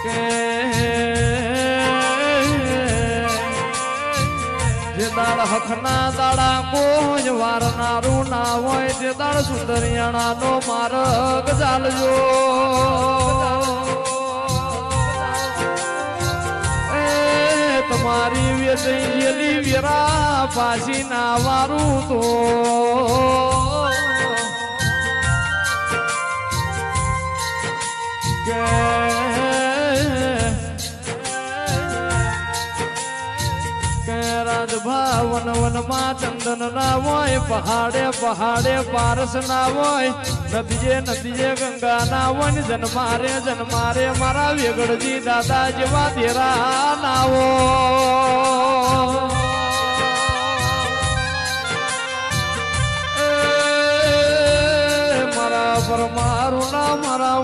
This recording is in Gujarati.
કે જે દાળ હખના દાડા કોઈ વારનારું ના હોય તે દાળ સુંદરિયાણા નો માર્ગ ચાલજો તમારી વેચેલી વેરા પાછી ના વારું તો રાજભા વન વનમાં ચંદન ના હોય પહાડે પહાડે પારસ ના હોય નદીએ નદીએ ગંગા ના હોય જન્મારે જન્મારે મારા વેગડજી દાદા જેવા તેરા ના હોય મારા પર મારું ના મારા